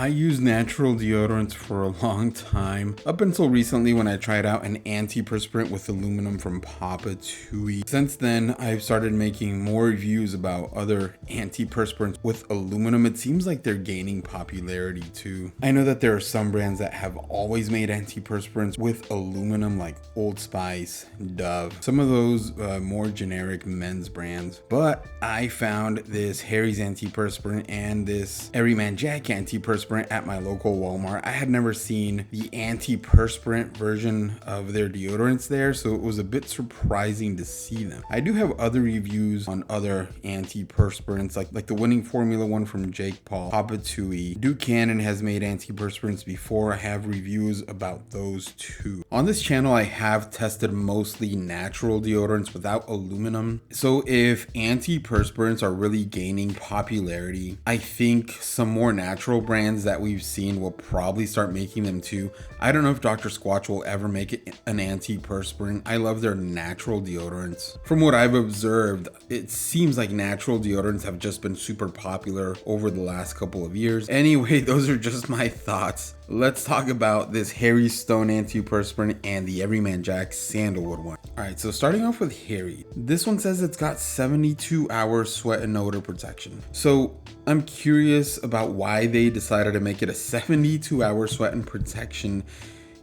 I used natural deodorants for a long time, up until recently when I tried out an antiperspirant with aluminum from Papa Tui. Since then, I've started making more reviews about other antiperspirants with aluminum. It seems like they're gaining popularity too. I know that there are some brands that have always made antiperspirants with aluminum, like Old Spice, Dove, some of those more generic men's brands. But I found this Harry's antiperspirant and this Everyman Jack antiperspirant at my local Walmart. I had never seen the antiperspirant version of their deodorants there, so it was a bit surprising to see them. I do have other reviews on other antiperspirants, like the winning formula one from Jake Paul, Papa Tui. Duke Cannon has made antiperspirants before. I have reviews about those too. On this channel, I have tested mostly natural deodorants without aluminum. So if antiperspirants are really gaining popularity, I think some more natural brands that we've seen will probably start making them too. I don't know if Dr. Squatch will ever make it an antiperspirant. I love their natural deodorants. From what I've observed, it seems like natural deodorants have just been super popular over the last couple of years. Anyway, those are just my thoughts. Let's talk about this Harry Stone antiperspirant and the Everyman Jack sandalwood one. All right, so starting off with Harry, this one says it's got 72 hour sweat and odor protection. So I'm curious about why they decided to make it a 72 hour sweat and protection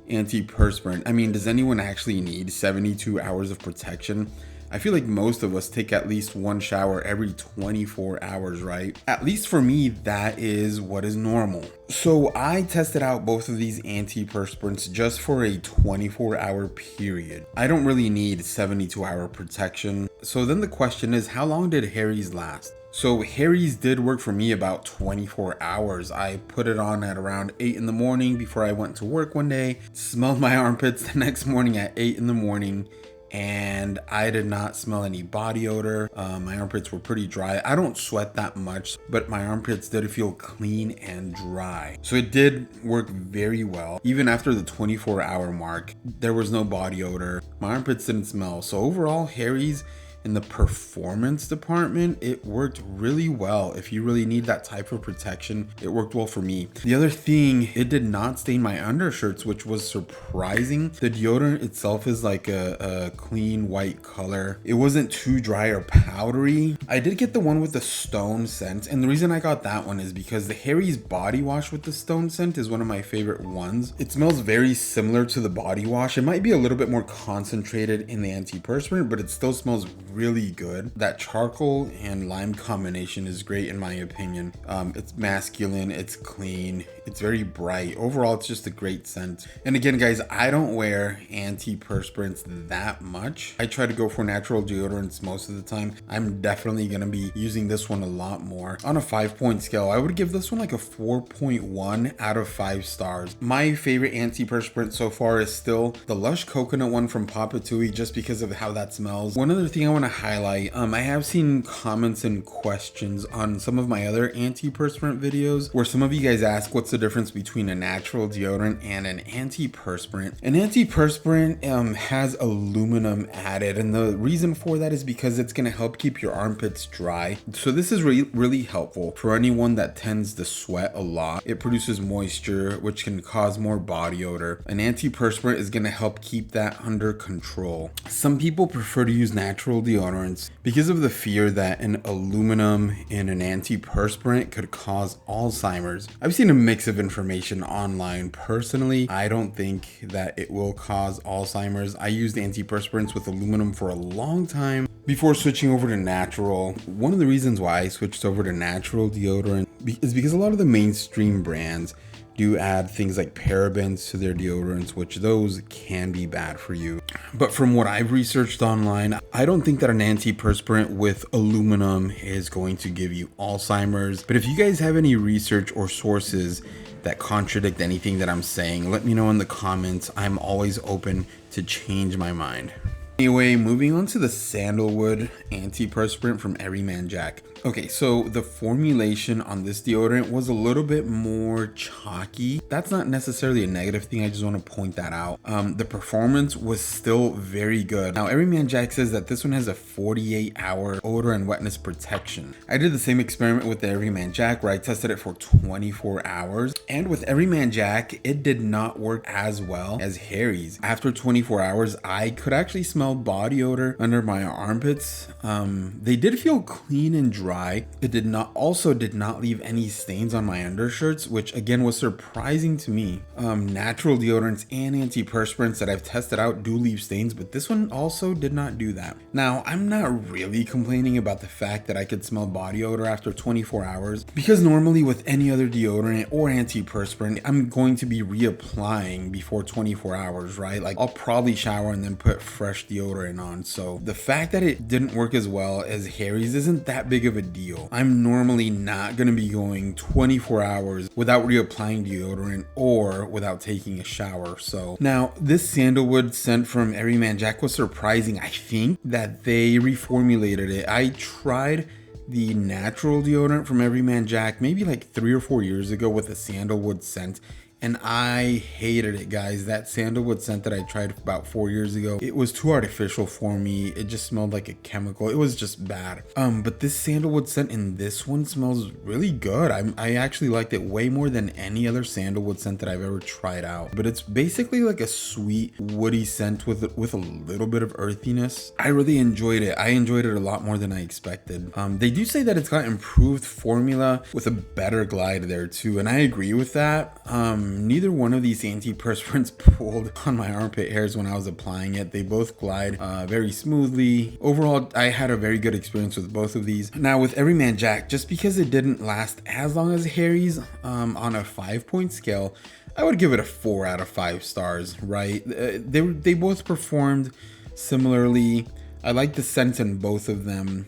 antiperspirant. I mean, does anyone actually need 72 hours of protection? I feel like most of us take at least one shower every 24 hours, right? At least for me, that is what is normal. So I tested out both of these antiperspirants just for a 24-hour period. I don't really need 72-hour protection. So then the question is, how long did Harry's last? So Harry's did work for me about 24 hours. I put it on at around 8 in the morning before I went to work one day, smelled my armpits the next morning at 8 in the morning, and I did not smell any body odor. My armpits were pretty dry. I don't sweat that much, but my armpits did feel clean and dry. So it did work very well. Even after the 24-hour mark, there was no body odor. My armpits didn't smell. So overall, Harry's in the performance department, it worked really well. If you really need that type of protection, it worked well for me. The other thing, it did not stain my undershirts, which was surprising. The deodorant itself is like a clean white color. It wasn't too dry or powdery. I did get the one with the stone scent, and the reason I got that one is because the Harry's body wash with the stone scent is one of my favorite ones. It smells very similar to the body wash. It might be a little bit more concentrated in the antiperspirant, but it still smells really good. That charcoal and lime combination is great in my opinion. It's masculine, it's clean, it's very bright. Overall, it's just a great scent. And again, guys, I don't wear antiperspirants that much. I try to go for natural deodorants most of the time. I'm definitely gonna be using this one a lot more. On a 5-point scale, I would give this one like a 4.1 out of 5 stars. My favorite antiperspirant so far is still the Lush Coconut one from Papa Tui, just because of how that smells. One other thing I want to highlight, I have seen comments and questions on some of my other antiperspirant videos where some of you guys ask what's the difference between a natural deodorant and an antiperspirant. An antiperspirant has aluminum added, and the reason for that is because it's going to help keep your armpits dry. So this is really helpful for anyone that tends to sweat a lot. It produces moisture, which can cause more body odor. An antiperspirant is going to help keep that under control. Some people prefer to use natural deodorants because of the fear that an aluminum in an antiperspirant could cause Alzheimer's. I've seen a mix of information online. Personally, I don't think that it will cause Alzheimer's. I used antiperspirants with aluminum for a long time before switching over to natural. One of the reasons why I switched over to natural deodorant is because a lot of the mainstream brands do add things like parabens to their deodorants, which those can be bad for you. But from what I've researched online, I don't think that an antiperspirant with aluminum is going to give you Alzheimer's. But if you guys have any research or sources that contradict anything that I'm saying, let me know in the comments. I'm always open to change my mind. Anyway, moving on to the sandalwood antiperspirant from Everyman Jack. Okay, so the formulation on this deodorant was a little bit more chalky. That's not necessarily a negative thing. I just want to point that out. The performance was still very good. Now, Everyman Jack says that this one has a 48-hour odor and wetness protection. I did the same experiment with the Everyman Jack where I tested it for 24 hours. And with Everyman Jack, it did not work as well as Harry's. After 24 hours, I could actually smell body odor under my armpits. They did feel clean and dry. It did not leave any stains on my undershirts, which again was surprising to me. Natural deodorants and antiperspirants that I've tested out do leave stains, but this one also did not do that. Now, I'm not really complaining about the fact that I could smell body odor after 24 hours, because normally with any other deodorant or antiperspirant, I'm going to be reapplying before 24 hours, right? Like I'll probably shower and then put fresh deodorant on. So the fact that it didn't work as well as Harry's isn't that big of a deal. I'm normally not going to be going 24 hours without reapplying deodorant or without taking a shower. So now this sandalwood scent from Everyman Jack was surprising. I think that they reformulated it. I tried the natural deodorant from Everyman Jack maybe like 3 or 4 years ago with a sandalwood scent, and I hated it, guys. That sandalwood scent that I tried about 4 years ago, it was too artificial for me. It just smelled like a chemical. It was just bad. But this sandalwood scent in this one smells really good. I actually liked it way more than any other sandalwood scent that I've ever tried out. But it's basically like a sweet, woody scent with a little bit of earthiness. I really enjoyed it. I enjoyed it a lot more than I expected. They do say that it's got improved formula with a better glide there too, and I agree with that. Neither one of these antiperspirants pulled on my armpit hairs when I was applying it. They both glide very smoothly. Overall, I had a very good experience with both of these. Now with Everyman Jack, just because it didn't last as long as Harry's, on a 5-point scale, I would give it a 4 out of 5 stars, right? They both performed similarly. I like the scent in both of them.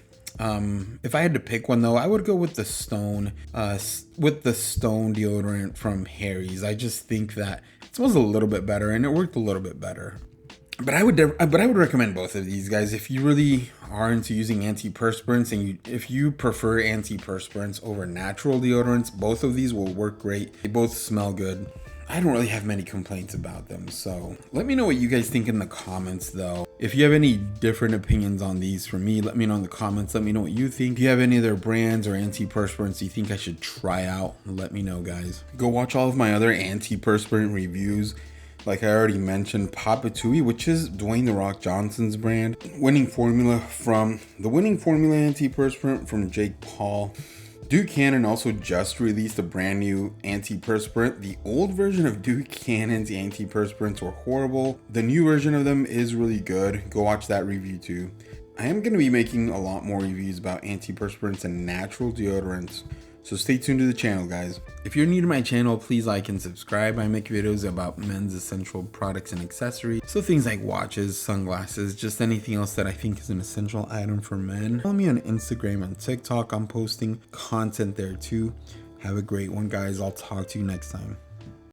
If I had to pick one though, I would go with the Stone deodorant from Harry's. I just think that it smells a little bit better and it worked a little bit better. But I would recommend both of these, guys. If you really are into using antiperspirants and if you prefer antiperspirants over natural deodorants, both of these will work great. They both smell good. I don't really have many complaints about them, so let me know what you guys think in the comments though. If you have any different opinions on these from me, let me know in the comments. Let me know what you think. If you have any other brands or antiperspirants you think I should try out, let me know, guys. Go watch all of my other antiperspirant reviews. Like I already mentioned, Papa Tui, which is Dwayne "The Rock" Johnson's brand. Winning formula from the Winning Formula antiperspirant from Jake Paul. Duke Cannon also just released a brand new antiperspirant. The old version of Duke Cannon's antiperspirants were horrible. The new version of them is really good. Go watch that review too. I am going to be making a lot more reviews about antiperspirants and natural deodorants, so stay tuned to the channel, guys. If you're new to my channel, please like and subscribe. I make videos about men's essential products and accessories. So things like watches, sunglasses, just anything else that I think is an essential item for men. Follow me on Instagram and TikTok. I'm posting content there too. Have a great one, guys. I'll talk to you next time.